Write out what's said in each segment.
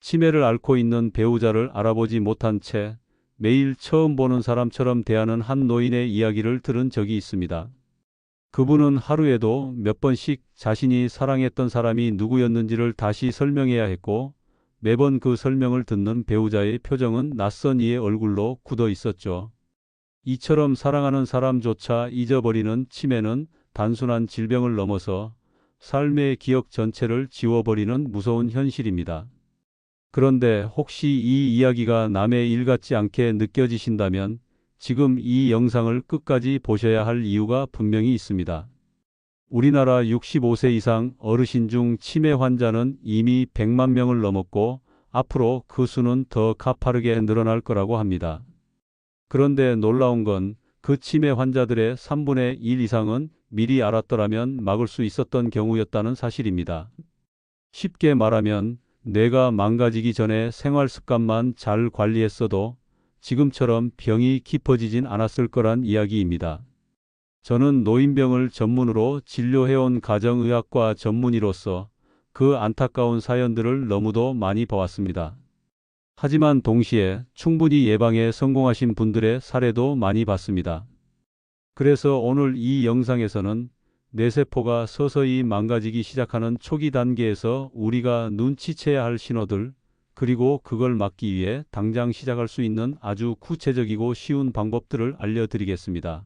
치매를 앓고 있는 배우자를 알아보지 못한 채 매일 처음 보는 사람처럼 대하는 한 노인의 이야기를 들은 적이 있습니다. 그분은 하루에도 몇 번씩 자신이 사랑했던 사람이 누구였는지를 다시 설명해야 했고, 매번 그 설명을 듣는 배우자의 표정은 낯선 이의 얼굴로 굳어 있었죠. 이처럼 사랑하는 사람조차 잊어버리는 치매는 단순한 질병을 넘어서 삶의 기억 전체를 지워버리는 무서운 현실입니다. 그런데 혹시 이 이야기가 남의 일 같지 않게 느껴지신다면 지금 이 영상을 끝까지 보셔야 할 이유가 분명히 있습니다. 우리나라 65세 이상 어르신 중 치매 환자는 이미 100만 명을 넘었고 앞으로 그 수는 더 가파르게 늘어날 거라고 합니다. 그런데 놀라운 건 그 치매 환자들의 3분의 1 이상은 미리 알았더라면 막을 수 있었던 경우였다는 사실입니다. 쉽게 말하면 뇌가 망가지기 전에 생활 습관만 잘 관리했어도 지금처럼 병이 깊어지진 않았을 거란 이야기입니다. 저는 노인병을 전문으로 진료해온 가정의학과 전문의로서 그 안타까운 사연들을 너무도 많이 봐왔습니다. 하지만 동시에 충분히 예방에 성공하신 분들의 사례도 많이 봤습니다. 그래서 오늘 이 영상에서는 뇌세포가 서서히 망가지기 시작하는 초기 단계에서 우리가 눈치채야 할 신호들, 그리고 그걸 막기 위해 당장 시작할 수 있는 아주 구체적이고 쉬운 방법들을 알려드리겠습니다.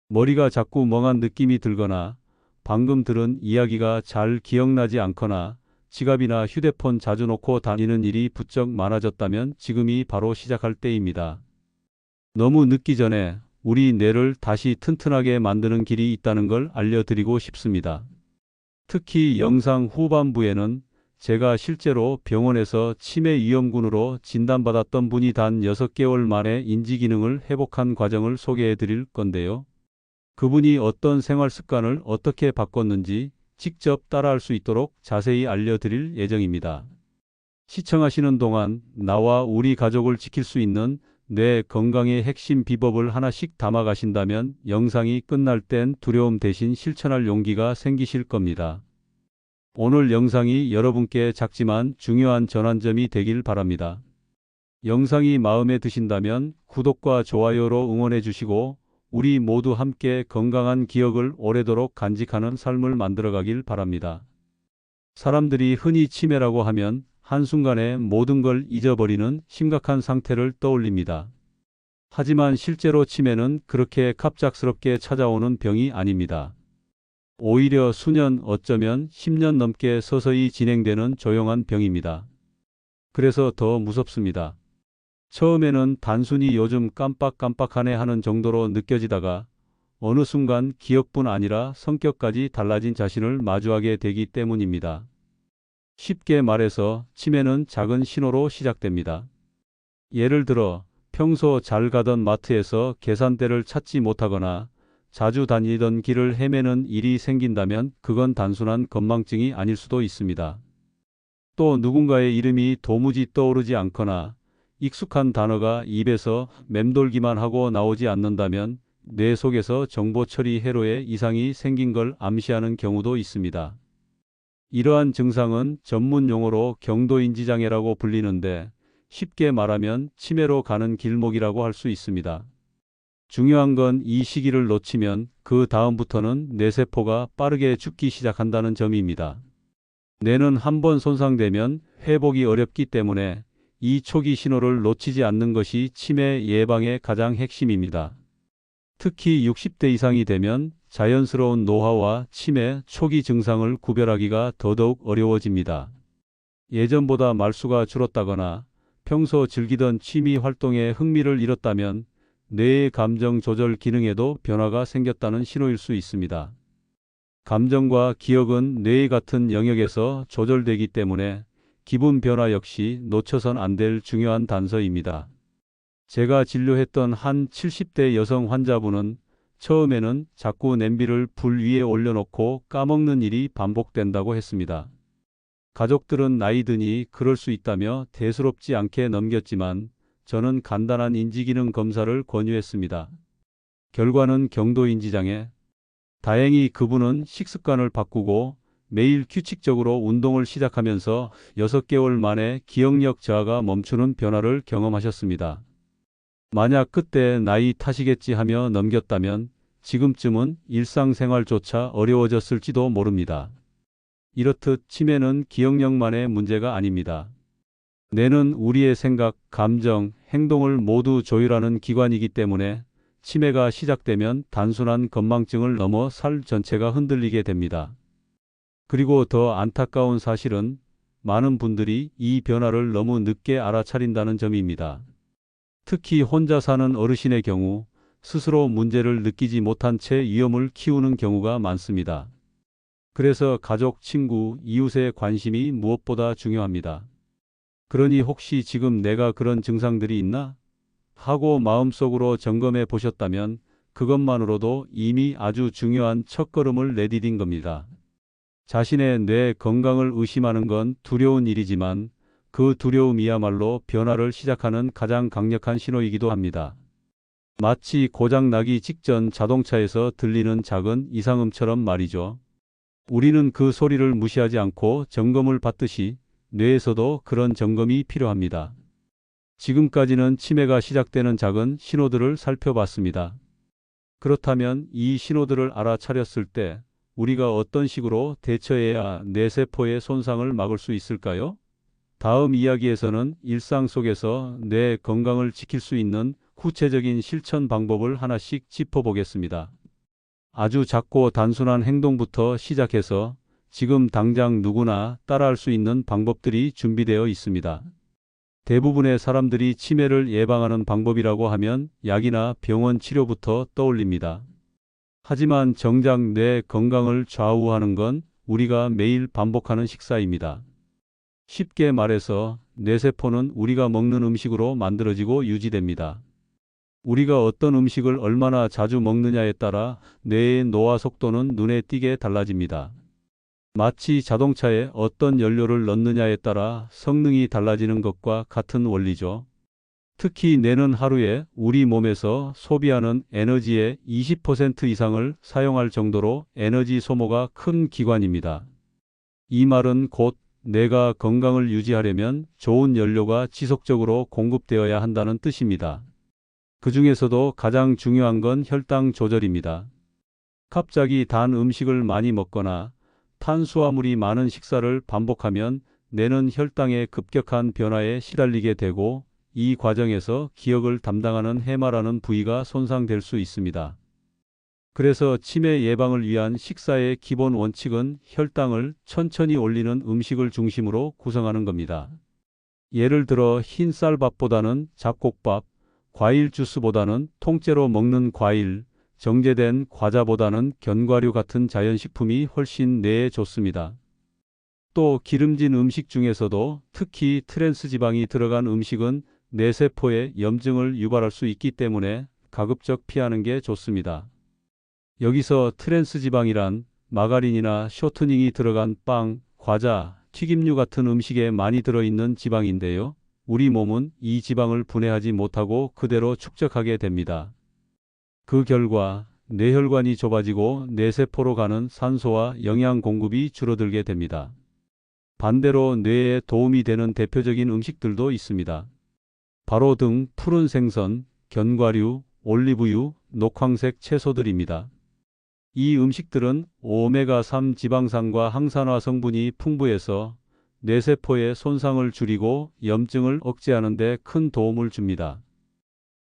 머리가 자꾸 멍한 느낌이 들거나 방금 들은 이야기가 잘 기억나지 않거나 지갑이나 휴대폰 자주 놓고 다니는 일이 부쩍 많아졌다면 지금이 바로 시작할 때입니다. 너무 늦기 전에 우리 뇌를 다시 튼튼하게 만드는 길이 있다는 걸 알려드리고 싶습니다. 특히 영상 후반부에는 제가 실제로 병원에서 치매 위험군으로 진단받았던 분이 단 6개월 만에 인지기능을 회복한 과정을 소개해 드릴 건데요. 그분이 어떤 생활 습관을 어떻게 바꿨는지 직접 따라할 수 있도록 자세히 알려드릴 예정입니다. 시청하시는 동안 나와 우리 가족을 지킬 수 있는 뇌 건강의 핵심 비법을 하나씩 담아 가신다면 영상이 끝날 땐 두려움 대신 실천할 용기가 생기실 겁니다. 오늘 영상이 여러분께 작지만 중요한 전환점이 되길 바랍니다. 영상이 마음에 드신다면 구독과 좋아요로 응원해 주시고 우리 모두 함께 건강한 기억을 오래도록 간직하는 삶을 만들어가길 바랍니다. 사람들이 흔히 치매라고 하면 한순간에 모든 걸 잊어버리는 심각한 상태를 떠올립니다. 하지만 실제로 치매는 그렇게 갑작스럽게 찾아오는 병이 아닙니다. 오히려 수년, 어쩌면 10년 넘게 서서히 진행되는 조용한 병입니다. 그래서 더 무섭습니다. 처음에는 단순히 요즘 깜빡깜빡하네 하는 정도로 느껴지다가 어느 순간 기억뿐 아니라 성격까지 달라진 자신을 마주하게 되기 때문입니다. 쉽게 말해서 치매는 작은 신호로 시작됩니다. 예를 들어 평소 잘 가던 마트에서 계산대를 찾지 못하거나 자주 다니던 길을 헤매는 일이 생긴다면 그건 단순한 건망증이 아닐 수도 있습니다. 또 누군가의 이름이 도무지 떠오르지 않거나 익숙한 단어가 입에서 맴돌기만 하고 나오지 않는다면 뇌 속에서 정보 처리 회로에 이상이 생긴 걸 암시하는 경우도 있습니다. 이러한 증상은 전문 용어로 경도인지장애라고 불리는데 쉽게 말하면 치매로 가는 길목이라고 할 수 있습니다. 중요한 건 이 시기를 놓치면 그 다음부터는 뇌세포가 빠르게 죽기 시작한다는 점입니다. 뇌는 한번 손상되면 회복이 어렵기 때문에 이 초기 신호를 놓치지 않는 것이 치매 예방의 가장 핵심입니다. 특히 60대 이상이 되면 자연스러운 노화와 치매 초기 증상을 구별하기가 더더욱 어려워집니다. 예전보다 말수가 줄었다거나 평소 즐기던 취미 활동에 흥미를 잃었다면 뇌의 감정 조절 기능에도 변화가 생겼다는 신호일 수 있습니다. 감정과 기억은 뇌의 같은 영역에서 조절되기 때문에 기분 변화 역시 놓쳐선 안 될 중요한 단서입니다. 제가 진료했던 한 70대 여성 환자분은 처음에는 자꾸 냄비를 불 위에 올려놓고 까먹는 일이 반복된다고 했습니다. 가족들은 나이 드니 그럴 수 있다며 대수롭지 않게 넘겼지만 저는 간단한 인지기능 검사를 권유했습니다. 결과는 경도인지장애. 다행히 그분은 식습관을 바꾸고 매일 규칙적으로 운동을 시작하면서 6개월 만에 기억력 저하가 멈추는 변화를 경험하셨습니다. 만약 그때 나이 탓이겠지 하며 넘겼다면 지금쯤은 일상생활조차 어려워졌을지도 모릅니다. 이렇듯 치매는 기억력만의 문제가 아닙니다. 뇌는 우리의 생각, 감정, 행동을 모두 조율하는 기관이기 때문에 치매가 시작되면 단순한 건망증을 넘어 살 전체가 흔들리게 됩니다. 그리고 더 안타까운 사실은 많은 분들이 이 변화를 너무 늦게 알아차린다는 점입니다. 특히 혼자 사는 어르신의 경우 스스로 문제를 느끼지 못한 채 위험을 키우는 경우가 많습니다. 그래서 가족, 친구, 이웃의 관심이 무엇보다 중요합니다. 그러니 혹시 지금 내가 그런 증상들이 있나? 하고 마음속으로 점검해 보셨다면 그것만으로도 이미 아주 중요한 첫걸음을 내디딘 겁니다. 자신의 뇌 건강을 의심하는 건 두려운 일이지만 그 두려움이야말로 변화를 시작하는 가장 강력한 신호이기도 합니다. 마치 고장 나기 직전 자동차에서 들리는 작은 이상음처럼 말이죠. 우리는 그 소리를 무시하지 않고 점검을 받듯이 뇌에서도 그런 점검이 필요합니다. 지금까지는 치매가 시작되는 작은 신호들을 살펴봤습니다. 그렇다면 이 신호들을 알아차렸을 때 우리가 어떤 식으로 대처해야 뇌세포의 손상을 막을 수 있을까요? 다음 이야기에서는 일상 속에서 뇌 건강을 지킬 수 있는 구체적인 실천 방법을 하나씩 짚어보겠습니다. 아주 작고 단순한 행동부터 시작해서 지금 당장 누구나 따라할 수 있는 방법들이 준비되어 있습니다. 대부분의 사람들이 치매를 예방하는 방법이라고 하면 약이나 병원 치료부터 떠올립니다. 하지만 정작 뇌 건강을 좌우하는 건 우리가 매일 반복하는 식사입니다. 쉽게 말해서 뇌세포는 우리가 먹는 음식으로 만들어지고 유지됩니다. 우리가 어떤 음식을 얼마나 자주 먹느냐에 따라 뇌의 노화 속도는 눈에 띄게 달라집니다. 마치 자동차에 어떤 연료를 넣느냐에 따라 성능이 달라지는 것과 같은 원리죠. 특히 뇌는 하루에 우리 몸에서 소비하는 에너지의 20% 이상을 사용할 정도로 에너지 소모가 큰 기관입니다. 이 말은 곧 뇌가 건강을 유지하려면 좋은 연료가 지속적으로 공급되어야 한다는 뜻입니다. 그 중에서도 가장 중요한 건 혈당 조절입니다. 갑자기 단 음식을 많이 먹거나 탄수화물이 많은 식사를 반복하면 뇌는 혈당의 급격한 변화에 시달리게 되고 이 과정에서 기억을 담당하는 해마라는 부위가 손상될 수 있습니다. 그래서 치매 예방을 위한 식사의 기본 원칙은 혈당을 천천히 올리는 음식을 중심으로 구성하는 겁니다. 예를 들어 흰 쌀밥보다는 잡곡밥, 과일 주스보다는 통째로 먹는 과일, 정제된 과자보다는 견과류 같은 자연식품이 훨씬 뇌에 좋습니다. 또 기름진 음식 중에서도 특히 트랜스 지방이 들어간 음식은 뇌세포에 염증을 유발할 수 있기 때문에 가급적 피하는 게 좋습니다. 여기서 트랜스 지방이란 마가린이나 쇼트닝이 들어간 빵, 과자, 튀김류 같은 음식에 많이 들어있는 지방인데요. 우리 몸은 이 지방을 분해하지 못하고 그대로 축적하게 됩니다. 그 결과 뇌혈관이 좁아지고 뇌세포로 가는 산소와 영양 공급이 줄어들게 됩니다. 반대로 뇌에 도움이 되는 대표적인 음식들도 있습니다. 바로 등 푸른 생선, 견과류, 올리브유, 녹황색 채소들입니다. 이 음식들은 오메가3 지방산과 항산화 성분이 풍부해서 뇌세포의 손상을 줄이고 염증을 억제하는 데 큰 도움을 줍니다.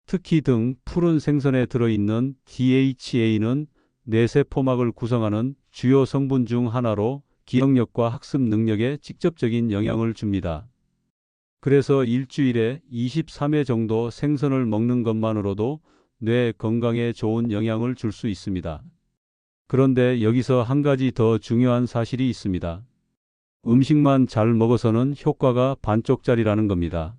특히 등 푸른 생선에 들어있는 DHA는 뇌세포막을 구성하는 주요 성분 중 하나로 기억력과 학습 능력에 직접적인 영향을 줍니다. 그래서 일주일에 23회 정도 생선을 먹는 것만으로도 뇌 건강에 좋은 영향을 줄 수 있습니다. 그런데 여기서 한 가지 더 중요한 사실이 있습니다. 음식만 잘 먹어서는 효과가 반쪽짜리라는 겁니다.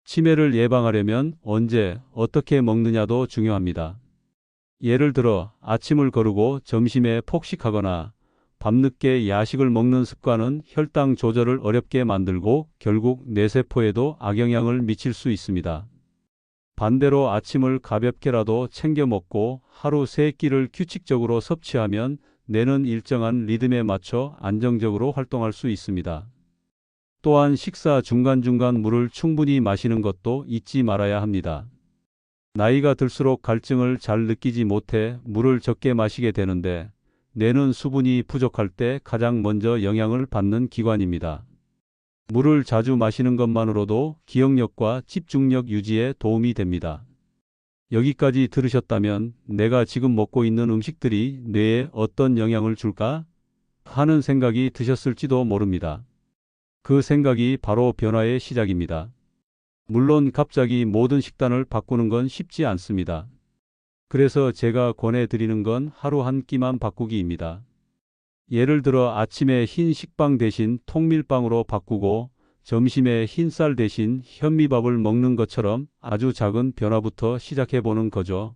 치매를 예방하려면 언제, 어떻게 먹느냐도 중요합니다. 예를 들어 아침을 거르고 점심에 폭식하거나 밤늦게 야식을 먹는 습관은 혈당 조절을 어렵게 만들고 결국 뇌세포에도 악영향을 미칠 수 있습니다. 반대로 아침을 가볍게라도 챙겨 먹고 하루 3끼를 규칙적으로 섭취하면 뇌는 일정한 리듬에 맞춰 안정적으로 활동할 수 있습니다. 또한 식사 중간중간 물을 충분히 마시는 것도 잊지 말아야 합니다. 나이가 들수록 갈증을 잘 느끼지 못해 물을 적게 마시게 되는데 뇌는 수분이 부족할 때 가장 먼저 영향을 받는 기관입니다. 물을 자주 마시는 것만으로도 기억력과 집중력 유지에 도움이 됩니다. 여기까지 들으셨다면 내가 지금 먹고 있는 음식들이 뇌에 어떤 영향을 줄까 하는 생각이 드셨을지도 모릅니다. 그 생각이 바로 변화의 시작입니다. 물론 갑자기 모든 식단을 바꾸는 건 쉽지 않습니다. 그래서 제가 권해드리는 건 하루 한 끼만 바꾸기입니다. 예를 들어 아침에 흰 식빵 대신 통밀빵으로 바꾸고 점심에 흰쌀 대신 현미밥을 먹는 것처럼 아주 작은 변화부터 시작해보는 거죠.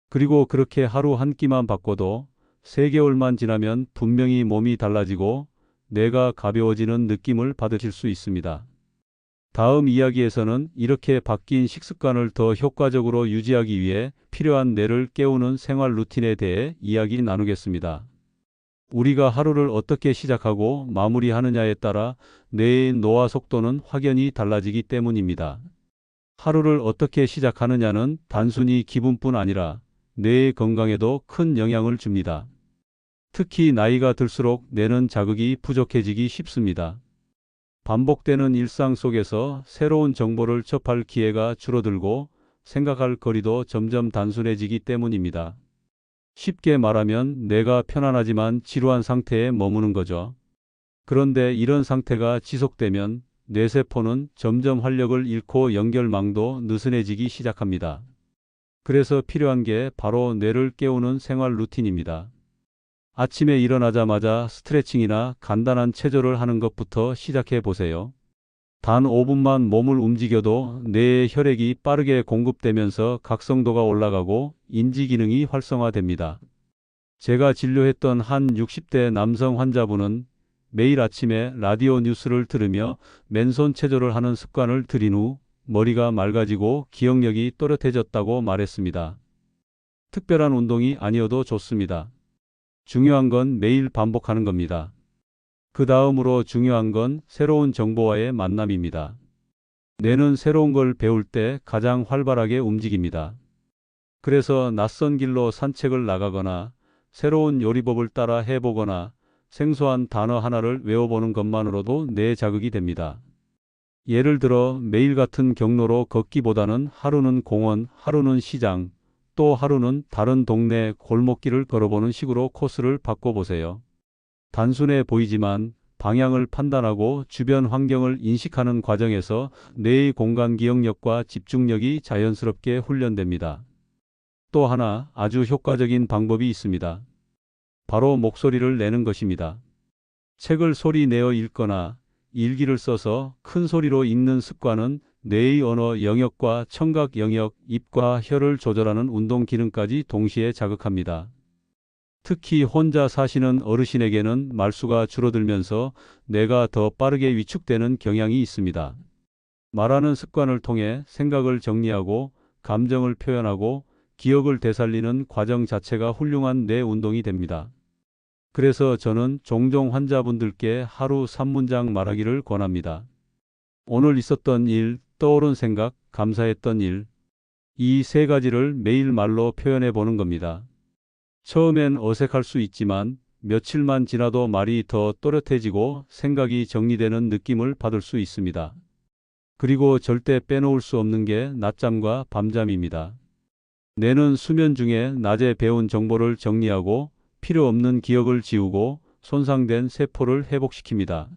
그리고 그렇게 하루 한 끼만 바꿔도 3개월만 지나면 분명히 몸이 달라지고 뇌가 가벼워지는 느낌을 받으실 수 있습니다. 다음 이야기에서는 이렇게 바뀐 식습관을 더 효과적으로 유지하기 위해 필요한 뇌를 깨우는 생활 루틴에 대해 이야기 나누겠습니다. 우리가 하루를 어떻게 시작하고 마무리하느냐에 따라 뇌의 노화 속도는 확연히 달라지기 때문입니다. 하루를 어떻게 시작하느냐는 단순히 기분뿐 아니라 뇌의 건강에도 큰 영향을 줍니다. 특히 나이가 들수록 뇌는 자극이 부족해지기 쉽습니다. 반복되는 일상 속에서 새로운 정보를 접할 기회가 줄어들고 생각할 거리도 점점 단순해지기 때문입니다. 쉽게 말하면 뇌가 편안하지만 지루한 상태에 머무는 거죠. 그런데 이런 상태가 지속되면 뇌세포는 점점 활력을 잃고 연결망도 느슨해지기 시작합니다. 그래서 필요한 게 바로 뇌를 깨우는 생활 루틴입니다. 아침에 일어나자마자 스트레칭이나 간단한 체조를 하는 것부터 시작해 보세요. 단 5분만 몸을 움직여도 뇌에 혈액이 빠르게 공급되면서 각성도가 올라가고 인지 기능이 활성화됩니다. 제가 진료했던 한 60대 남성 환자분은 매일 아침에 라디오 뉴스를 들으며 맨손 체조를 하는 습관을 들인 후 머리가 맑아지고 기억력이 또렷해졌다고 말했습니다. 특별한 운동이 아니어도 좋습니다. 중요한 건 매일 반복하는 겁니다. 그 다음으로 중요한 건 새로운 정보와의 만남입니다. 뇌는 새로운 걸 배울 때 가장 활발하게 움직입니다. 그래서 낯선 길로 산책을 나가거나 새로운 요리법을 따라 해보거나 생소한 단어 하나를 외워보는 것만으로도 뇌 자극이 됩니다. 예를 들어 매일 같은 경로로 걷기보다는 하루는 공원, 하루는 시장, 또 하루는 다른 동네 골목길을 걸어보는 식으로 코스를 바꿔보세요. 단순해 보이지만 방향을 판단하고 주변 환경을 인식하는 과정에서 뇌의 공간 기억력과 집중력이 자연스럽게 훈련됩니다. 또 하나 아주 효과적인 방법이 있습니다. 바로 목소리를 내는 것입니다. 책을 소리 내어 읽거나 일기를 써서 큰 소리로 읽는 습관은 뇌의 언어 영역과 청각 영역, 입과 혀를 조절하는 운동 기능까지 동시에 자극합니다. 특히 혼자 사시는 어르신에게는 말수가 줄어들면서 뇌가 더 빠르게 위축되는 경향이 있습니다. 말하는 습관을 통해 생각을 정리하고 감정을 표현하고 기억을 되살리는 과정 자체가 훌륭한 뇌 운동이 됩니다. 그래서 저는 종종 환자분들께 하루 3문장 말하기를 권합니다. 오늘 있었던 일, 떠오른 생각, 감사했던 일. 이 3가지를 매일 말로 표현해 보는 겁니다. 처음엔 어색할 수 있지만 며칠만 지나도 말이 더 또렷해지고 생각이 정리되는 느낌을 받을 수 있습니다. 그리고 절대 빼놓을 수 없는 게 낮잠과 밤잠입니다. 뇌는 수면 중에 낮에 배운 정보를 정리하고 필요 없는 기억을 지우고 손상된 세포를 회복시킵니다.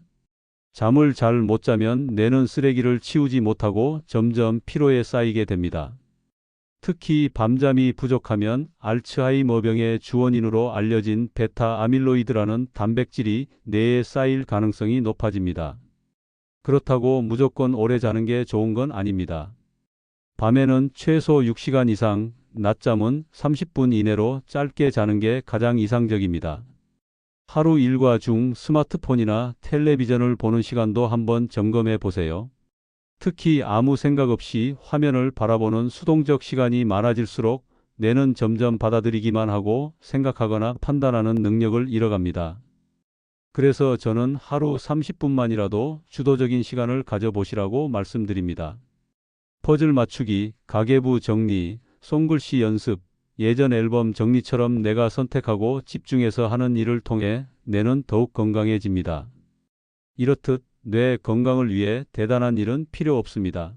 잠을 잘 못 자면 뇌는 쓰레기를 치우지 못하고 점점 피로에 쌓이게 됩니다. 특히 밤잠이 부족하면 알츠하이머병의 주원인으로 알려진 베타 아밀로이드라는 단백질이 뇌에 쌓일 가능성이 높아집니다. 그렇다고 무조건 오래 자는 게 좋은 건 아닙니다. 밤에는 최소 6시간 이상, 낮잠은 30분 이내로 짧게 자는 게 가장 이상적입니다. 하루 일과 중 스마트폰이나 텔레비전을 보는 시간도 한번 점검해 보세요. 특히 아무 생각 없이 화면을 바라보는 수동적 시간이 많아질수록 뇌는 점점 받아들이기만 하고 생각하거나 판단하는 능력을 잃어갑니다. 그래서 저는 하루 30분만이라도 주도적인 시간을 가져보시라고 말씀드립니다. 퍼즐 맞추기, 가계부 정리, 손글씨 연습, 예전 앨범 정리처럼 내가 선택하고 집중해서 하는 일을 통해 뇌는 더욱 건강해집니다. 이렇듯 뇌 건강을 위해 대단한 일은 필요 없습니다.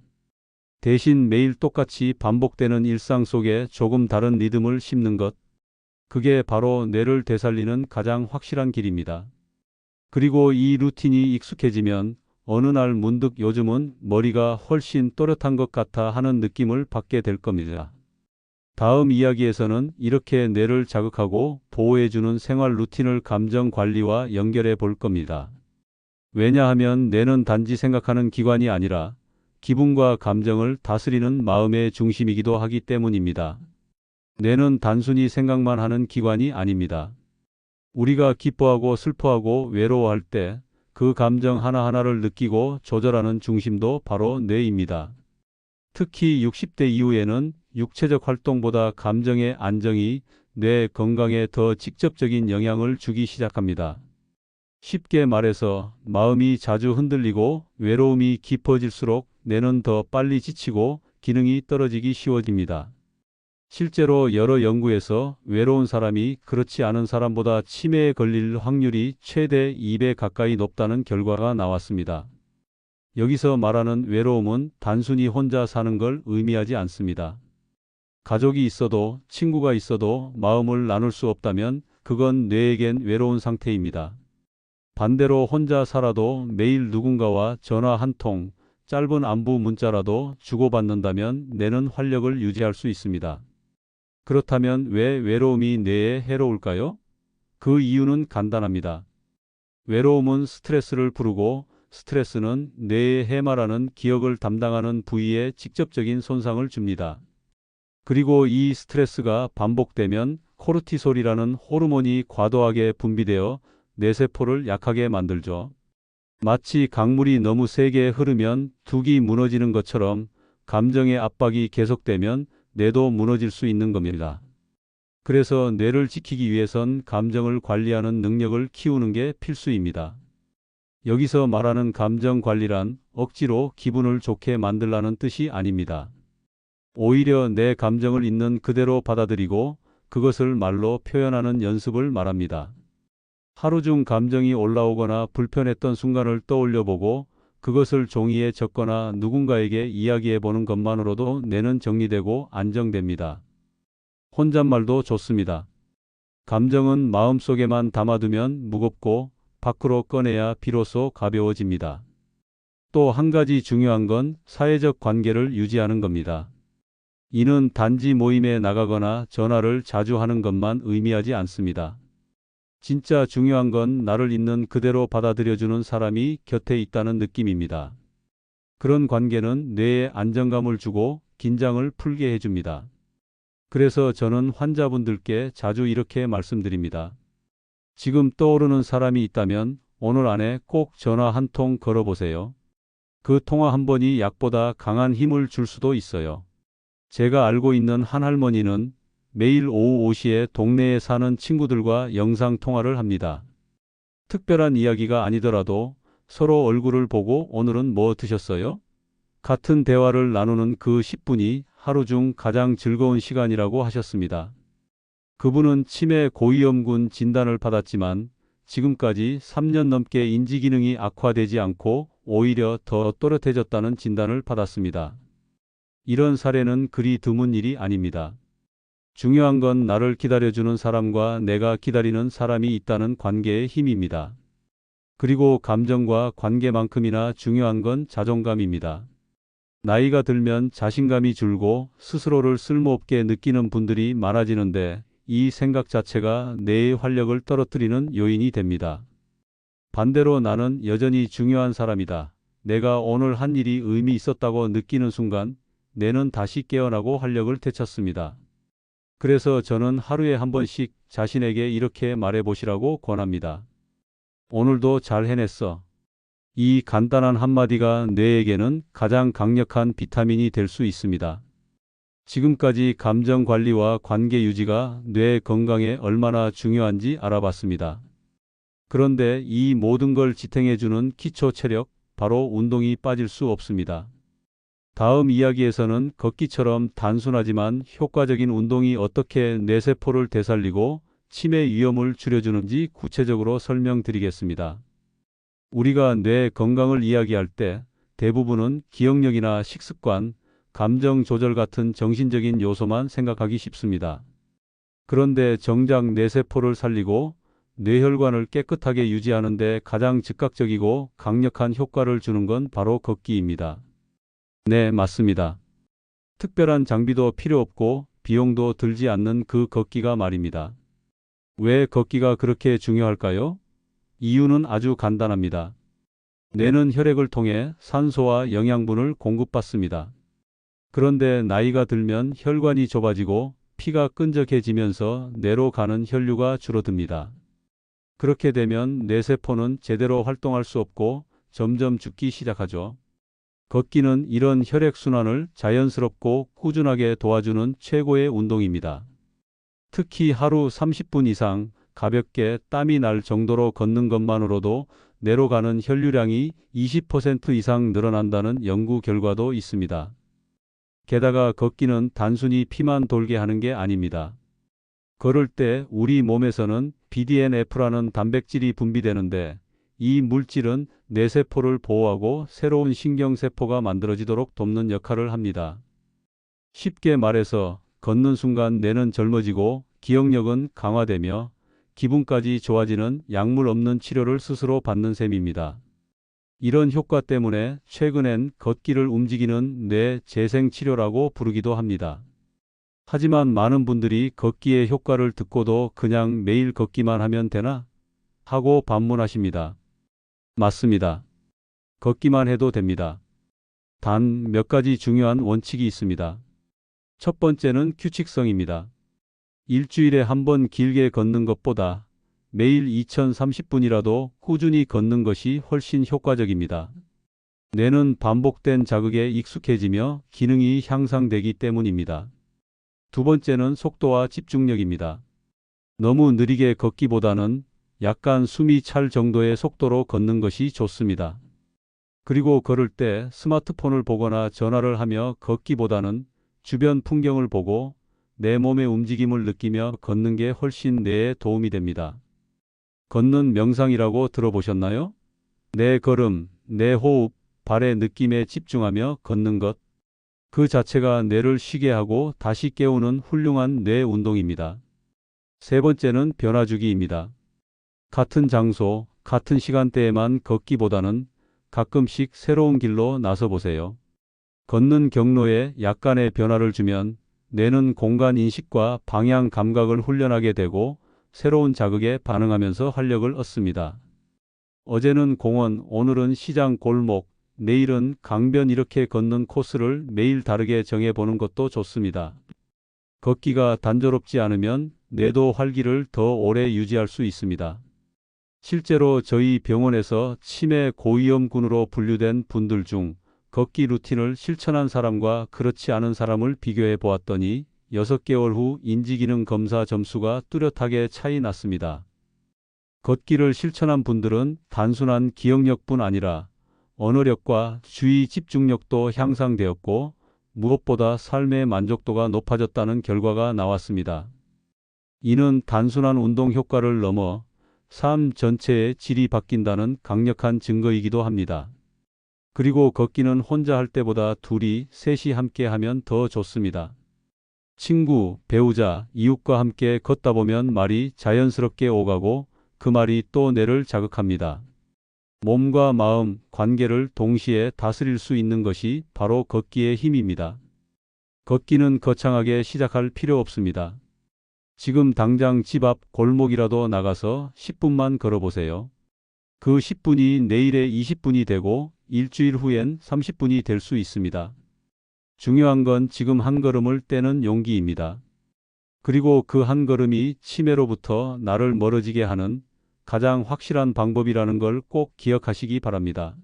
대신 매일 똑같이 반복되는 일상 속에 조금 다른 리듬을 심는 것. 그게 바로 뇌를 되살리는 가장 확실한 길입니다. 그리고 이 루틴이 익숙해지면 어느 날 문득 요즘은 머리가 훨씬 또렷한 것 같아 하는 느낌을 받게 될 겁니다. 다음 이야기에서는 이렇게 뇌를 자극하고 보호해주는 생활 루틴을 감정 관리와 연결해 볼 겁니다. 왜냐하면 뇌는 단지 생각하는 기관이 아니라 기분과 감정을 다스리는 마음의 중심이기도 하기 때문입니다. 뇌는 단순히 생각만 하는 기관이 아닙니다. 우리가 기뻐하고 슬퍼하고 외로워할 때 그 감정 하나하나를 느끼고 조절하는 중심도 바로 뇌입니다. 특히 60대 이후에는 육체적 활동보다 감정의 안정이 뇌 건강에 더 직접적인 영향을 주기 시작합니다. 쉽게 말해서 마음이 자주 흔들리고 외로움이 깊어질수록 뇌는 더 빨리 지치고 기능이 떨어지기 쉬워집니다. 실제로 여러 연구에서 외로운 사람이 그렇지 않은 사람보다 치매에 걸릴 확률이 최대 2배 가까이 높다는 결과가 나왔습니다. 여기서 말하는 외로움은 단순히 혼자 사는 걸 의미하지 않습니다. 가족이 있어도 친구가 있어도 마음을 나눌 수 없다면 그건 뇌에겐 외로운 상태입니다. 반대로 혼자 살아도 매일 누군가와 전화 한 통, 짧은 안부 문자라도 주고받는다면 뇌는 활력을 유지할 수 있습니다. 그렇다면 왜 외로움이 뇌에 해로울까요? 그 이유는 간단합니다. 외로움은 스트레스를 부르고 스트레스는 뇌의 해마라는 기억을 담당하는 부위에 직접적인 손상을 줍니다. 그리고 이 스트레스가 반복되면 코르티솔이라는 호르몬이 과도하게 분비되어 뇌세포를 약하게 만들죠. 마치 강물이 너무 세게 흐르면 둑이 무너지는 것처럼 감정의 압박이 계속되면 뇌도 무너질 수 있는 겁니다. 그래서 뇌를 지키기 위해선 감정을 관리하는 능력을 키우는 게 필수입니다. 여기서 말하는 감정 관리란 억지로 기분을 좋게 만들라는 뜻이 아닙니다. 오히려 내 감정을 있는 그대로 받아들이고 그것을 말로 표현하는 연습을 말합니다. 하루 중 감정이 올라오거나 불편했던 순간을 떠올려 보고 그것을 종이에 적거나 누군가에게 이야기해 보는 것만으로도 뇌는 정리되고 안정됩니다. 혼잣말도 좋습니다. 감정은 마음속에만 담아두면 무겁고 밖으로 꺼내야 비로소 가벼워집니다. 또 한 가지 중요한 건 사회적 관계를 유지하는 겁니다. 이는 단지 모임에 나가거나 전화를 자주 하는 것만 의미하지 않습니다. 진짜 중요한 건 나를 있는 그대로 받아들여주는 사람이 곁에 있다는 느낌입니다. 그런 관계는 뇌에 안정감을 주고 긴장을 풀게 해줍니다. 그래서 저는 환자분들께 자주 이렇게 말씀드립니다. 지금 떠오르는 사람이 있다면 오늘 안에 꼭 전화 한 통 걸어보세요. 그 통화 한 번이 약보다 강한 힘을 줄 수도 있어요. 제가 알고 있는 한 할머니는 매일 오후 5시에 동네에 사는 친구들과 영상 통화를 합니다. 특별한 이야기가 아니더라도 서로 얼굴을 보고 오늘은 뭐 드셨어요? 같은 대화를 나누는 그 10분이 하루 중 가장 즐거운 시간이라고 하셨습니다. 그분은 치매 고위험군 진단을 받았지만 지금까지 3년 넘게 인지기능이 악화되지 않고 오히려 더 또렷해졌다는 진단을 받았습니다. 이런 사례는 그리 드문 일이 아닙니다. 중요한 건 나를 기다려주는 사람과 내가 기다리는 사람이 있다는 관계의 힘입니다. 그리고 감정과 관계만큼이나 중요한 건 자존감입니다. 나이가 들면 자신감이 줄고 스스로를 쓸모없게 느끼는 분들이 많아지는데 이 생각 자체가 뇌의 활력을 떨어뜨리는 요인이 됩니다. 반대로 나는 여전히 중요한 사람이다. 내가 오늘 한 일이 의미 있었다고 느끼는 순간 뇌는 다시 깨어나고 활력을 되찾습니다. 그래서 저는 하루에 한 번씩 자신에게 이렇게 말해보시라고 권합니다. 오늘도 잘 해냈어. 이 간단한 한마디가 뇌에게는 가장 강력한 비타민이 될 수 있습니다. 지금까지 감정 관리와 관계 유지가 뇌 건강에 얼마나 중요한지 알아봤습니다. 그런데 이 모든 걸 지탱해주는 기초 체력, 바로 운동이 빠질 수 없습니다. 다음 이야기에서는 걷기처럼 단순하지만 효과적인 운동이 어떻게 뇌세포를 되살리고 치매 위험을 줄여주는지 구체적으로 설명드리겠습니다. 우리가 뇌 건강을 이야기할 때 대부분은 기억력이나 식습관, 감정 조절 같은 정신적인 요소만 생각하기 쉽습니다. 그런데 정작 뇌세포를 살리고 뇌혈관을 깨끗하게 유지하는 데 가장 즉각적이고 강력한 효과를 주는 건 바로 걷기입니다. 네, 맞습니다. 특별한 장비도 필요 없고 비용도 들지 않는 그 걷기가 말입니다. 왜 걷기가 그렇게 중요할까요? 이유는 아주 간단합니다. 뇌는 혈액을 통해 산소와 영양분을 공급받습니다. 그런데 나이가 들면 혈관이 좁아지고 피가 끈적해지면서 뇌로 가는 혈류가 줄어듭니다. 그렇게 되면 뇌세포는 제대로 활동할 수 없고 점점 죽기 시작하죠. 걷기는 이런 혈액순환을 자연스럽고 꾸준하게 도와주는 최고의 운동입니다. 특히 하루 30분 이상 가볍게 땀이 날 정도로 걷는 것만으로도 뇌로 가는 혈류량이 20% 이상 늘어난다는 연구 결과도 있습니다. 게다가 걷기는 단순히 피만 돌게 하는 게 아닙니다. 걸을 때 우리 몸에서는 BDNF라는 단백질이 분비되는데 이 물질은 뇌세포를 보호하고 새로운 신경세포가 만들어지도록 돕는 역할을 합니다. 쉽게 말해서 걷는 순간 뇌는 젊어지고 기억력은 강화되며 기분까지 좋아지는 약물 없는 치료를 스스로 받는 셈입니다. 이런 효과 때문에 최근엔 걷기를 움직이는 뇌 재생치료라고 부르기도 합니다. 하지만 많은 분들이 걷기의 효과를 듣고도 그냥 매일 걷기만 하면 되나? 하고 반문하십니다. 맞습니다. 걷기만 해도 됩니다. 단 몇 가지 중요한 원칙이 있습니다. 첫 번째는 규칙성입니다. 일주일에 한 번 길게 걷는 것보다 매일 2030분이라도 꾸준히 걷는 것이 훨씬 효과적입니다. 뇌는 반복된 자극에 익숙해지며 기능이 향상되기 때문입니다. 두 번째는 속도와 집중력입니다. 너무 느리게 걷기보다는 약간 숨이 찰 정도의 속도로 걷는 것이 좋습니다. 그리고 걸을 때 스마트폰을 보거나 전화를 하며 걷기보다는 주변 풍경을 보고 내 몸의 움직임을 느끼며 걷는 게 훨씬 뇌에 도움이 됩니다. 걷는 명상이라고 들어보셨나요? 내 걸음, 내 호흡, 발의 느낌에 집중하며 걷는 것. 그 자체가 뇌를 쉬게 하고 다시 깨우는 훌륭한 뇌 운동입니다. 세 번째는 변화주기입니다. 같은 장소, 같은 시간대에만 걷기보다는 가끔씩 새로운 길로 나서 보세요. 걷는 경로에 약간의 변화를 주면 뇌는 공간 인식과 방향 감각을 훈련하게 되고 새로운 자극에 반응하면서 활력을 얻습니다. 어제는 공원, 오늘은 시장 골목, 내일은 강변 이렇게 걷는 코스를 매일 다르게 정해보는 것도 좋습니다. 걷기가 단조롭지 않으면 뇌도 활기를 더 오래 유지할 수 있습니다. 실제로 저희 병원에서 치매 고위험군으로 분류된 분들 중 걷기 루틴을 실천한 사람과 그렇지 않은 사람을 비교해 보았더니 6개월 후 인지기능 검사 점수가 뚜렷하게 차이 났습니다. 걷기를 실천한 분들은 단순한 기억력뿐 아니라 언어력과 주의 집중력도 향상되었고 무엇보다 삶의 만족도가 높아졌다는 결과가 나왔습니다. 이는 단순한 운동 효과를 넘어 삶 전체의 질이 바뀐다는 강력한 증거이기도 합니다. 그리고 걷기는 혼자 할 때보다 둘이, 셋이 함께 하면 더 좋습니다. 친구, 배우자, 이웃과 함께 걷다 보면 말이 자연스럽게 오가고 그 말이 또 뇌를 자극합니다. 몸과 마음, 관계를 동시에 다스릴 수 있는 것이 바로 걷기의 힘입니다. 걷기는 거창하게 시작할 필요 없습니다. 지금 당장 집 앞 골목이라도 나가서 10분만 걸어보세요. 그 10분이 내일의 20분이 되고 일주일 후엔 30분이 될 수 있습니다. 중요한 건 지금 한 걸음을 떼는 용기입니다. 그리고 그 한 걸음이 치매로부터 나를 멀어지게 하는 가장 확실한 방법이라는 걸 꼭 기억하시기 바랍니다.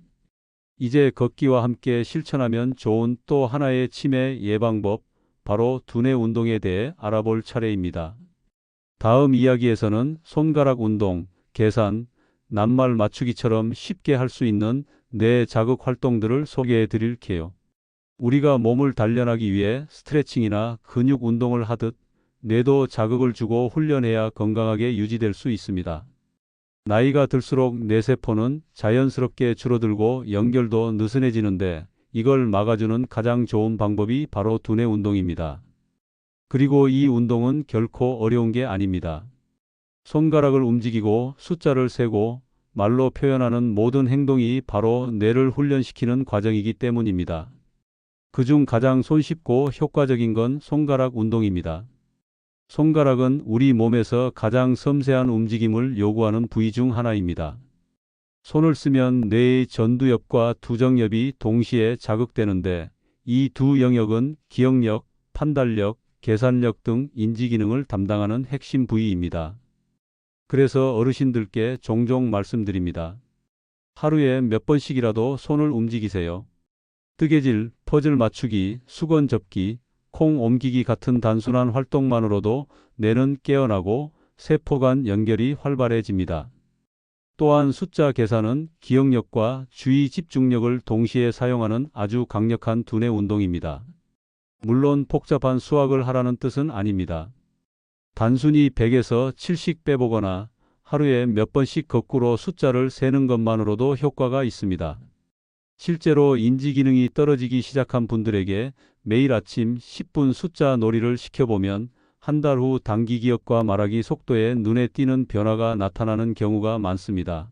이제 걷기와 함께 실천하면 좋은 또 하나의 치매 예방법, 바로 두뇌 운동에 대해 알아볼 차례입니다. 다음 이야기에서는 손가락 운동, 계산, 낱말 맞추기처럼 쉽게 할 수 있는 뇌 자극 활동들을 소개해 드릴게요. 우리가 몸을 단련하기 위해 스트레칭이나 근육 운동을 하듯 뇌도 자극을 주고 훈련해야 건강하게 유지될 수 있습니다. 나이가 들수록 뇌세포는 자연스럽게 줄어들고 연결도 느슨해지는데 이걸 막아주는 가장 좋은 방법이 바로 두뇌 운동입니다. 그리고 이 운동은 결코 어려운 게 아닙니다. 손가락을 움직이고 숫자를 세고 말로 표현하는 모든 행동이 바로 뇌를 훈련시키는 과정이기 때문입니다. 그중 가장 손쉽고 효과적인 건 손가락 운동입니다. 손가락은 우리 몸에서 가장 섬세한 움직임을 요구하는 부위 중 하나입니다. 손을 쓰면 뇌의 전두엽과 두정엽이 동시에 자극되는데 이 두 영역은 기억력, 판단력, 계산력 등 인지 기능을 담당하는 핵심 부위입니다. 그래서 어르신들께 종종 말씀드립니다. 하루에 몇 번씩이라도 손을 움직이세요. 뜨개질, 퍼즐 맞추기, 수건 접기, 콩 옮기기 같은 단순한 활동만으로도 뇌는 깨어나고 세포 간 연결이 활발해집니다. 또한 숫자 계산은 기억력과 주의 집중력을 동시에 사용하는 아주 강력한 두뇌 운동입니다. 물론 복잡한 수학을 하라는 뜻은 아닙니다. 단순히 100에서 7씩 빼보거나 하루에 몇 번씩 거꾸로 숫자를 세는 것만으로도 효과가 있습니다. 실제로 인지 기능이 떨어지기 시작한 분들에게 매일 아침 10분 숫자 놀이를 시켜보면 한 달 후 단기 기억과 말하기 속도에 눈에 띄는 변화가 나타나는 경우가 많습니다.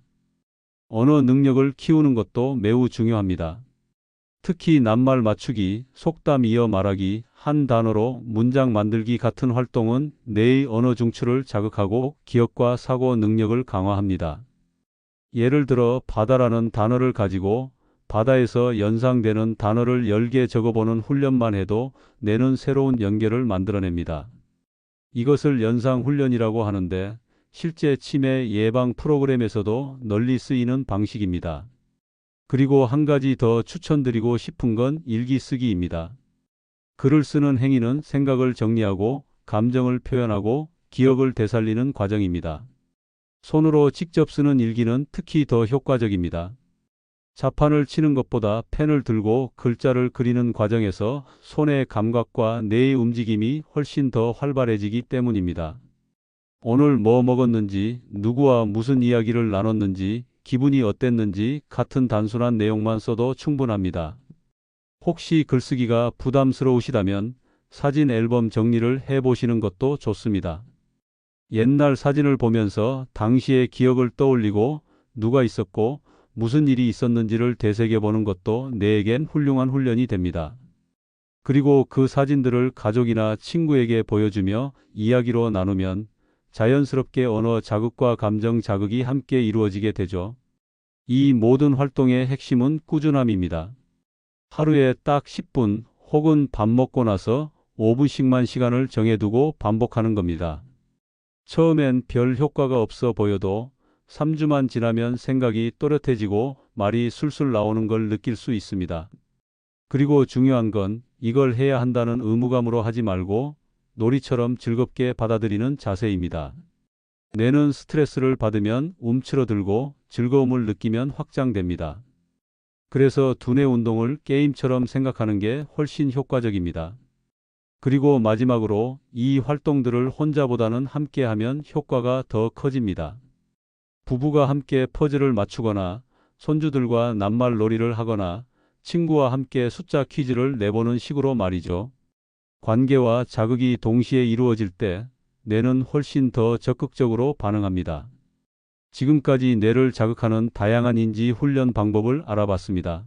언어 능력을 키우는 것도 매우 중요합니다. 특히 낱말 맞추기, 속담 이어 말하기, 한 단어로 문장 만들기 같은 활동은 뇌의 언어 중추를 자극하고 기억과 사고 능력을 강화합니다. 예를 들어 바다라는 단어를 가지고 바다에서 연상되는 단어를 10개 적어보는 훈련만 해도 뇌는 새로운 연결을 만들어냅니다. 이것을 연상훈련이라고 하는데 실제 치매 예방 프로그램에서도 널리 쓰이는 방식입니다. 그리고 한 가지 더 추천드리고 싶은 건 일기 쓰기입니다. 글을 쓰는 행위는 생각을 정리하고 감정을 표현하고 기억을 되살리는 과정입니다. 손으로 직접 쓰는 일기는 특히 더 효과적입니다. 자판을 치는 것보다 펜을 들고 글자를 그리는 과정에서 손의 감각과 뇌의 움직임이 훨씬 더 활발해지기 때문입니다. 오늘 뭐 먹었는지, 누구와 무슨 이야기를 나눴는지, 기분이 어땠는지 같은 단순한 내용만 써도 충분합니다. 혹시 글쓰기가 부담스러우시다면 사진 앨범 정리를 해보시는 것도 좋습니다. 옛날 사진을 보면서 당시의 기억을 떠올리고 누가 있었고 무슨 일이 있었는지를 되새겨보는 것도 뇌에겐 훌륭한 훈련이 됩니다. 그리고 그 사진들을 가족이나 친구에게 보여주며 이야기로 나누면 자연스럽게 언어 자극과 감정 자극이 함께 이루어지게 되죠. 이 모든 활동의 핵심은 꾸준함입니다. 하루에 딱 10분 혹은 밥 먹고 나서 5분씩만 시간을 정해두고 반복하는 겁니다. 처음엔 별 효과가 없어 보여도 3주만 지나면 생각이 또렷해지고 말이 술술 나오는 걸 느낄 수 있습니다. 그리고 중요한 건 이걸 해야 한다는 의무감으로 하지 말고 놀이처럼 즐겁게 받아들이는 자세입니다. 뇌는 스트레스를 받으면 움츠러들고 즐거움을 느끼면 확장됩니다. 그래서 두뇌 운동을 게임처럼 생각하는 게 훨씬 효과적입니다. 그리고 마지막으로 이 활동들을 혼자보다는 함께 하면 효과가 더 커집니다. 부부가 함께 퍼즐을 맞추거나 손주들과 낱말 놀이를 하거나 친구와 함께 숫자 퀴즈를 내보는 식으로 말이죠. 관계와 자극이 동시에 이루어질 때 뇌는 훨씬 더 적극적으로 반응합니다. 지금까지 뇌를 자극하는 다양한 인지 훈련 방법을 알아봤습니다.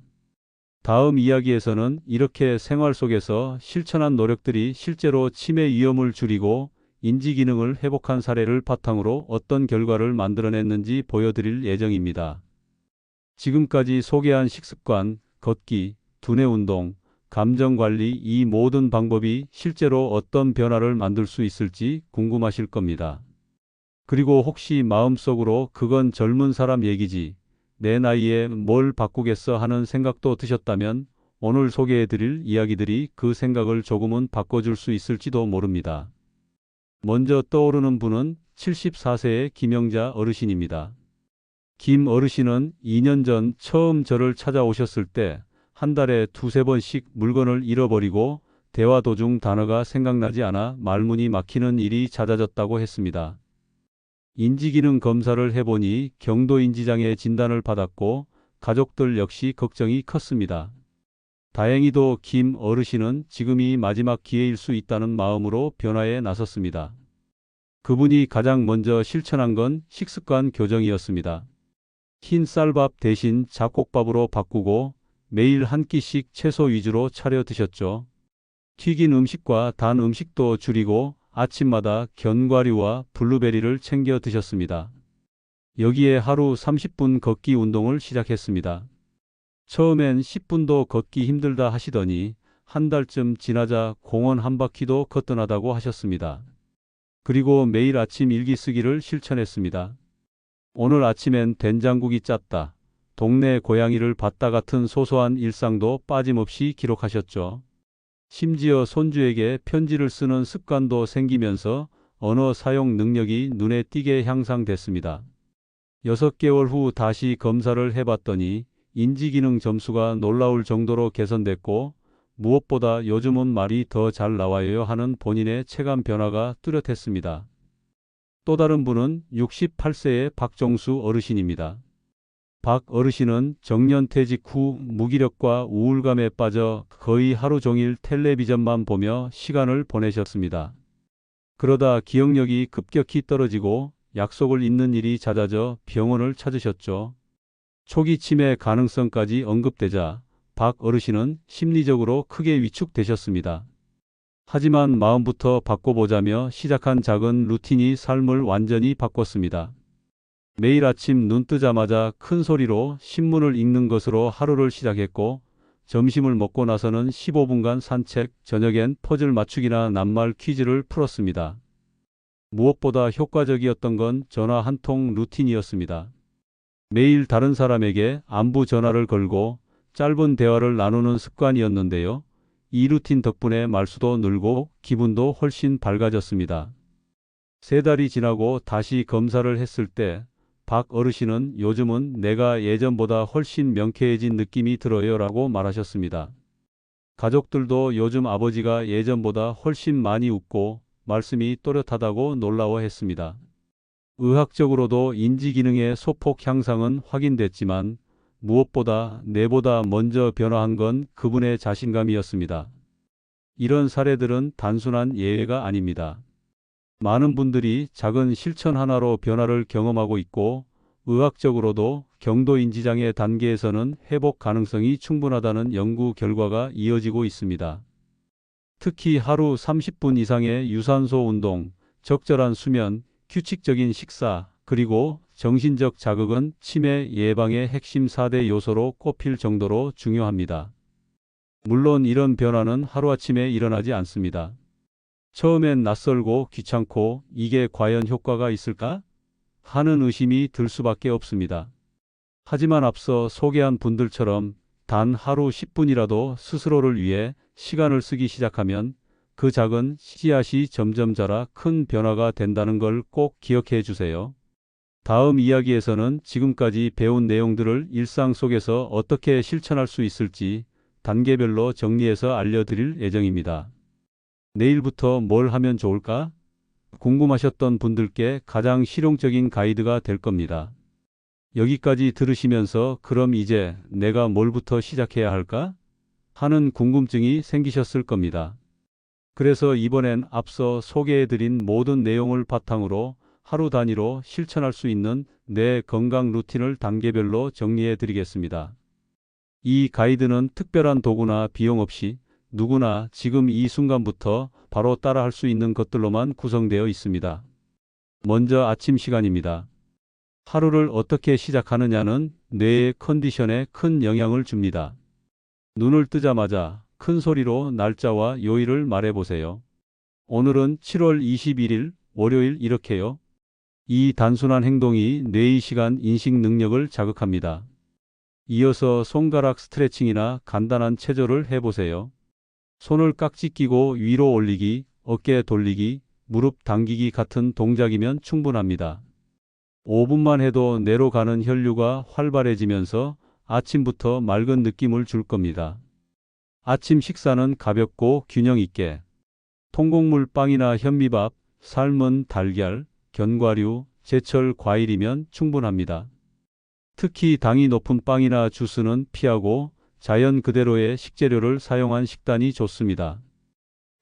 다음 이야기에서는 이렇게 생활 속에서 실천한 노력들이 실제로 치매 위험을 줄이고 인지 기능을 회복한 사례를 바탕으로 어떤 결과를 만들어냈는지 보여드릴 예정입니다. 지금까지 소개한 식습관, 걷기, 두뇌 운동, 감정 관리 이 모든 방법이 실제로 어떤 변화를 만들 수 있을지 궁금하실 겁니다. 그리고 혹시 마음속으로 그건 젊은 사람 얘기지, 내 나이에 뭘 바꾸겠어 하는 생각도 드셨다면 오늘 소개해드릴 이야기들이 그 생각을 조금은 바꿔줄 수 있을지도 모릅니다. 먼저 떠오르는 분은 74세의 김영자 어르신입니다. 김 어르신은 2년 전 처음 저를 찾아오셨을 때 한 달에 두세 번씩 물건을 잃어버리고 대화 도중 단어가 생각나지 않아 말문이 막히는 일이 잦아졌다고 했습니다. 인지기능 검사를 해보니 경도인지장애 진단을 받았고 가족들 역시 걱정이 컸습니다. 다행히도 김 어르신은 지금이 마지막 기회일 수 있다는 마음으로 변화에 나섰습니다. 그분이 가장 먼저 실천한 건 식습관 교정이었습니다. 흰 쌀밥 대신 잡곡밥으로 바꾸고 매일 한 끼씩 채소 위주로 차려 드셨죠. 튀긴 음식과 단 음식도 줄이고 아침마다 견과류와 블루베리를 챙겨 드셨습니다. 여기에 하루 30분 걷기 운동을 시작했습니다. 처음엔 10분도 걷기 힘들다 하시더니 한 달쯤 지나자 공원 한 바퀴도 거뜬하다고 하셨습니다. 그리고 매일 아침 일기 쓰기를 실천했습니다. 오늘 아침엔 된장국이 짰다. 동네 고양이를 봤다 같은 소소한 일상도 빠짐없이 기록하셨죠. 심지어 손주에게 편지를 쓰는 습관도 생기면서 언어 사용 능력이 눈에 띄게 향상됐습니다. 6개월 후 다시 검사를 해봤더니 인지기능 점수가 놀라울 정도로 개선됐고 무엇보다 요즘은 말이 더 잘 나와요 하는 본인의 체감 변화가 뚜렷했습니다. 또 다른 분은 68세의 박정수 어르신입니다. 박 어르신은 정년퇴직 후 무기력과 우울감에 빠져 거의 하루 종일 텔레비전만 보며 시간을 보내셨습니다. 그러다 기억력이 급격히 떨어지고 약속을 잊는 일이 잦아져 병원을 찾으셨죠. 초기 치매 가능성까지 언급되자 박 어르신은 심리적으로 크게 위축되셨습니다. 하지만 마음부터 바꿔보자며 시작한 작은 루틴이 삶을 완전히 바꿨습니다. 매일 아침 눈 뜨자마자 큰 소리로 신문을 읽는 것으로 하루를 시작했고 점심을 먹고 나서는 15분간 산책, 저녁엔 퍼즐 맞추기나 낱말 퀴즈를 풀었습니다. 무엇보다 효과적이었던 건 전화 한 통 루틴이었습니다. 매일 다른 사람에게 안부 전화를 걸고 짧은 대화를 나누는 습관이었는데요. 이 루틴 덕분에 말수도 늘고 기분도 훨씬 밝아졌습니다. 3달이 지나고 다시 검사를 했을 때 박 어르신은 요즘은 내가 예전보다 훨씬 명쾌해진 느낌이 들어요 라고 말하셨습니다. 가족들도 요즘 아버지가 예전보다 훨씬 많이 웃고 말씀이 또렷하다고 놀라워했습니다. 의학적으로도 인지기능의 소폭 향상은 확인됐지만 무엇보다 내보다 먼저 변화한 건 그분의 자신감이었습니다. 이런 사례들은 단순한 예외가 아닙니다. 많은 분들이 작은 실천 하나로 변화를 경험하고 있고 의학적으로도 경도인지장애 단계에서는 회복 가능성이 충분하다는 연구 결과가 이어지고 있습니다. 특히 하루 30분 이상의 유산소 운동, 적절한 수면, 규칙적인 식사, 그리고 정신적 자극은 치매 예방의 핵심 4대 요소로 꼽힐 정도로 중요합니다. 물론 이런 변화는 하루아침에 일어나지 않습니다. 처음엔 낯설고 귀찮고 이게 과연 효과가 있을까? 하는 의심이 들 수밖에 없습니다. 하지만 앞서 소개한 분들처럼 단 하루 10분이라도 스스로를 위해 시간을 쓰기 시작하면 그 작은 씨앗이 점점 자라 큰 변화가 된다는 걸 꼭 기억해 주세요. 다음 이야기에서는 지금까지 배운 내용들을 일상 속에서 어떻게 실천할 수 있을지 단계별로 정리해서 알려드릴 예정입니다. 내일부터 뭘 하면 좋을까? 궁금하셨던 분들께 가장 실용적인 가이드가 될 겁니다. 여기까지 들으시면서 그럼 이제 내가 뭘부터 시작해야 할까? 하는 궁금증이 생기셨을 겁니다. 그래서 이번엔 앞서 소개해드린 모든 내용을 바탕으로 하루 단위로 실천할 수 있는 내 건강 루틴을 단계별로 정리해 드리겠습니다. 이 가이드는 특별한 도구나 비용 없이 누구나 지금 이 순간부터 바로 따라 할 수 있는 것들로만 구성되어 있습니다. 먼저 아침 시간입니다. 하루를 어떻게 시작하느냐는 뇌의 컨디션에 큰 영향을 줍니다. 눈을 뜨자마자 큰 소리로 날짜와 요일을 말해보세요. 오늘은 7월 21일 월요일 이렇게요. 이 단순한 행동이 뇌의 시간 인식 능력을 자극합니다. 이어서 손가락 스트레칭이나 간단한 체조를 해보세요. 손을 깍지 끼고 위로 올리기, 어깨 돌리기, 무릎 당기기 같은 동작이면 충분합니다. 5분만 해도 뇌로 가는 혈류가 활발해지면서 아침부터 맑은 느낌을 줄 겁니다. 아침 식사는 가볍고 균형 있게 통곡물 빵이나 현미밥, 삶은 달걀, 견과류, 제철 과일이면 충분합니다. 특히 당이 높은 빵이나 주스는 피하고 자연 그대로의 식재료를 사용한 식단이 좋습니다.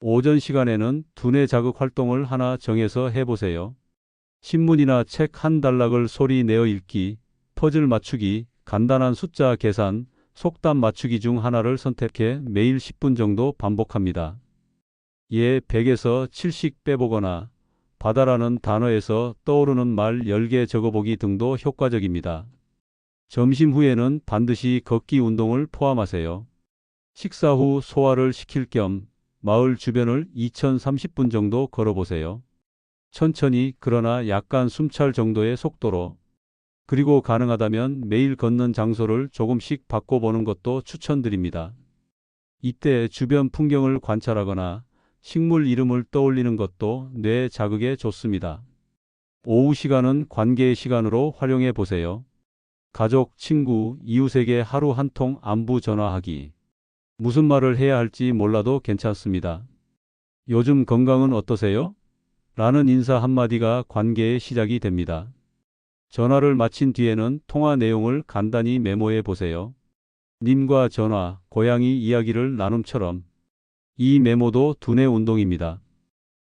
오전 시간에는 두뇌 자극 활동을 하나 정해서 해보세요. 신문이나 책 한 단락을 소리 내어 읽기, 퍼즐 맞추기, 간단한 숫자 계산, 속담 맞추기 중 하나를 선택해 매일 10분 정도 반복합니다. 100에서 7씩 빼보거나 바다라는 단어에서 떠오르는 말 10개 적어보기 등도 효과적입니다. 점심 후에는 반드시 걷기 운동을 포함하세요. 식사 후 소화를 시킬 겸 마을 주변을 2030분 정도 걸어보세요. 천천히 그러나 약간 숨찰 정도의 속도로. 그리고 가능하다면 매일 걷는 장소를 조금씩 바꿔보는 것도 추천드립니다. 이때 주변 풍경을 관찰하거나 식물 이름을 떠올리는 것도 뇌 자극에 좋습니다. 오후 시간은 관계의 시간으로 활용해 보세요. 가족, 친구, 이웃에게 하루 한 통 안부 전화하기. 무슨 말을 해야 할지 몰라도 괜찮습니다. 요즘 건강은 어떠세요? 라는 인사 한마디가 관계의 시작이 됩니다. 전화를 마친 뒤에는 통화 내용을 간단히 메모해 보세요. 님과 전화, 고양이 이야기를 나눔처럼. 이 메모도 두뇌 운동입니다.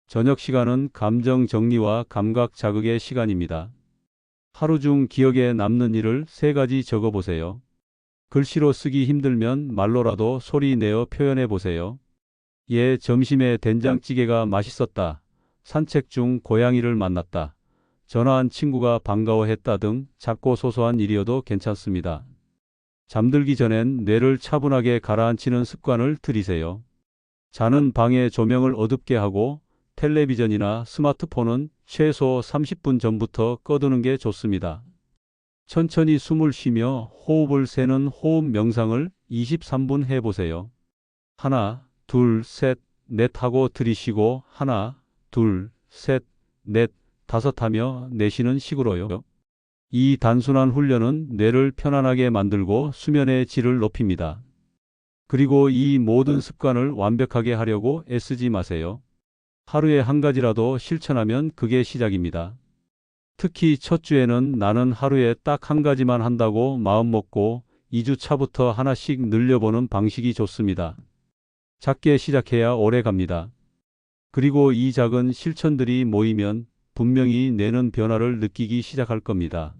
저녁 시간은 감정 정리와 감각 자극의 시간입니다. 하루 중 기억에 남는 일을 3가지 적어 보세요. 글씨로 쓰기 힘들면 말로라도 소리 내어 표현해 보세요. 점심에 된장찌개가 맛있었다. 산책 중 고양이를 만났다. 전화한 친구가 반가워했다 등 작고 소소한 일이어도 괜찮습니다. 잠들기 전엔 뇌를 차분하게 가라앉히는 습관을 들이세요. 자는 방의 조명을 어둡게 하고 텔레비전이나 스마트폰은 최소 30분 전부터 꺼두는 게 좋습니다. 천천히 숨을 쉬며 호흡을 세는 호흡 명상을 23분 해보세요. 하나, 둘, 셋, 넷 하고 들이쉬고 하나, 둘, 셋, 넷, 다섯 하며 내쉬는 식으로요. 이 단순한 훈련은 뇌를 편안하게 만들고 수면의 질을 높입니다. 그리고 이 모든 습관을 완벽하게 하려고 애쓰지 마세요. 하루에 한 가지라도 실천하면 그게 시작입니다. 특히 첫 주에는 나는 하루에 딱 한 가지만 한다고 마음먹고 2주 차부터 하나씩 늘려보는 방식이 좋습니다. 작게 시작해야 오래 갑니다. 그리고 이 작은 실천들이 모이면 분명히 뇌는 변화를 느끼기 시작할 겁니다.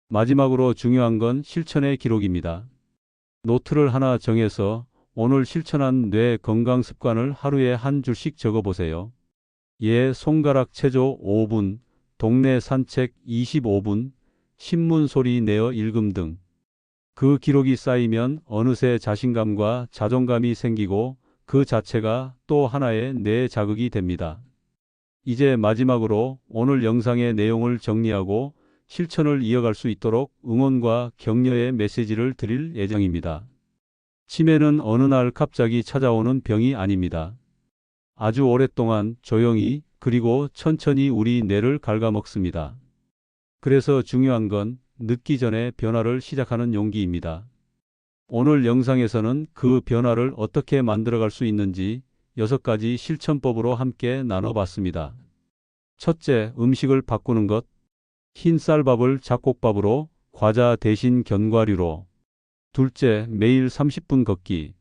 마지막으로 중요한 건 실천의 기록입니다. 노트를 하나 정해서 오늘 실천한 뇌 건강 습관을 하루에 한 줄씩 적어보세요. 손가락 체조 5분, 동네 산책 25분, 신문 소리 내어 읽음 등. 그 기록이 쌓이면 어느새 자신감과 자존감이 생기고 그 자체가 또 하나의 뇌 자극이 됩니다. 이제 마지막으로 오늘 영상의 내용을 정리하고 실천을 이어갈 수 있도록 응원과 격려의 메시지를 드릴 예정입니다. 치매는 어느 날 갑자기 찾아오는 병이 아닙니다. 아주 오랫동안 조용히 그리고 천천히 우리 뇌를 갉아먹습니다. 그래서 중요한 건 늦기 전에 변화를 시작하는 용기입니다. 오늘 영상에서는 그 변화를 어떻게 만들어갈 수 있는지 6가지 실천법으로 함께 나눠봤습니다. 첫째, 음식을 바꾸는 것. 흰 쌀밥을 잡곡밥으로, 과자 대신 견과류로. 둘째, 매일 30분 걷기.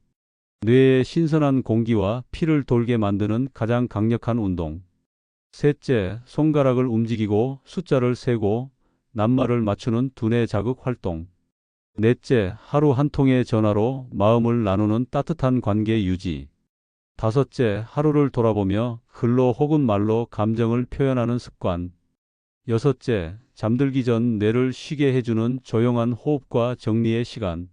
뇌에 신선한 공기와 피를 돌게 만드는 가장 강력한 운동. 셋째, 손가락을 움직이고 숫자를 세고 낱말을 맞추는 두뇌 자극 활동. 넷째, 하루 한 통의 전화로 마음을 나누는 따뜻한 관계 유지. 다섯째, 하루를 돌아보며 글로 혹은 말로 감정을 표현하는 습관. 여섯째, 잠들기 전 뇌를 쉬게 해주는 조용한 호흡과 정리의 시간.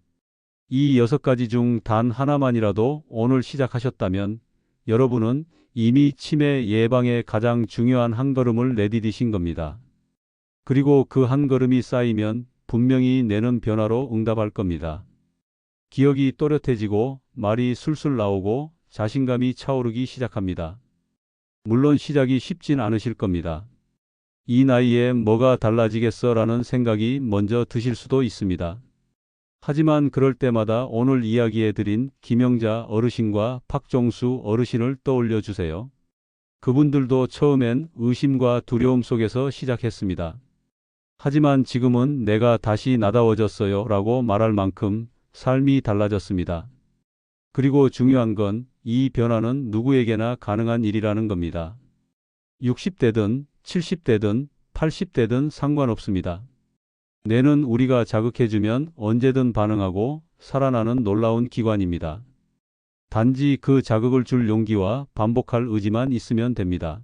이 6가지 중 단 하나만이라도 오늘 시작하셨다면 여러분은 이미 치매 예방에 가장 중요한 한 걸음을 내디디신 겁니다. 그리고 그 한 걸음이 쌓이면 분명히 내는 변화로 응답할 겁니다. 기억이 또렷해지고 말이 술술 나오고 자신감이 차오르기 시작합니다. 물론 시작이 쉽진 않으실 겁니다. 이 나이에 뭐가 달라지겠어라는 생각이 먼저 드실 수도 있습니다. 하지만 그럴 때마다 오늘 이야기해드린 김영자 어르신과 박종수 어르신을 떠올려 주세요. 그분들도 처음엔 의심과 두려움 속에서 시작했습니다. 하지만 지금은 내가 다시 나다워졌어요 라고 말할 만큼 삶이 달라졌습니다. 그리고 중요한 건 이 변화는 누구에게나 가능한 일이라는 겁니다. 60대든 70대든 80대든 상관없습니다. 뇌는 우리가 자극해주면 언제든 반응하고 살아나는 놀라운 기관입니다. 단지 그 자극을 줄 용기와 반복할 의지만 있으면 됩니다.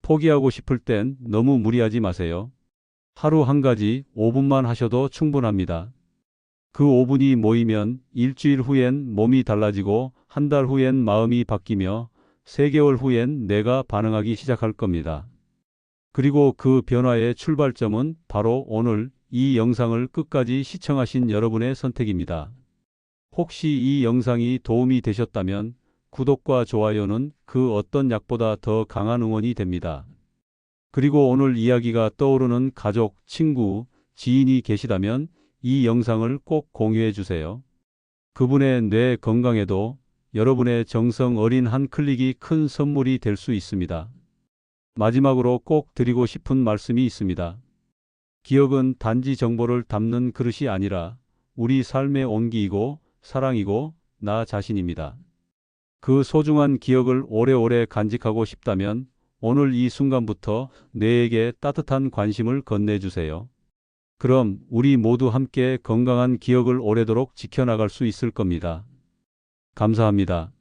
포기하고 싶을 땐 너무 무리하지 마세요. 하루 한 가지 5분만 하셔도 충분합니다. 그 5분이 모이면 일주일 후엔 몸이 달라지고 한 달 후엔 마음이 바뀌며 3개월 후엔 뇌가 반응하기 시작할 겁니다. 그리고 그 변화의 출발점은 바로 오늘 이 영상을 끝까지 시청하신 여러분의 선택입니다. 혹시 이 영상이 도움이 되셨다면 구독과 좋아요는 그 어떤 약보다 더 강한 응원이 됩니다. 그리고 오늘 이야기가 떠오르는 가족, 친구, 지인이 계시다면 이 영상을 꼭 공유해 주세요. 그분의 뇌 건강에도 여러분의 정성 어린 한 클릭이 큰 선물이 될 수 있습니다. 마지막으로 꼭 드리고 싶은 말씀이 있습니다. 기억은 단지 정보를 담는 그릇이 아니라 우리 삶의 온기이고 사랑이고 나 자신입니다. 그 소중한 기억을 오래오래 간직하고 싶다면 오늘 이 순간부터 뇌에게 따뜻한 관심을 건네주세요. 그럼 우리 모두 함께 건강한 기억을 오래도록 지켜나갈 수 있을 겁니다. 감사합니다.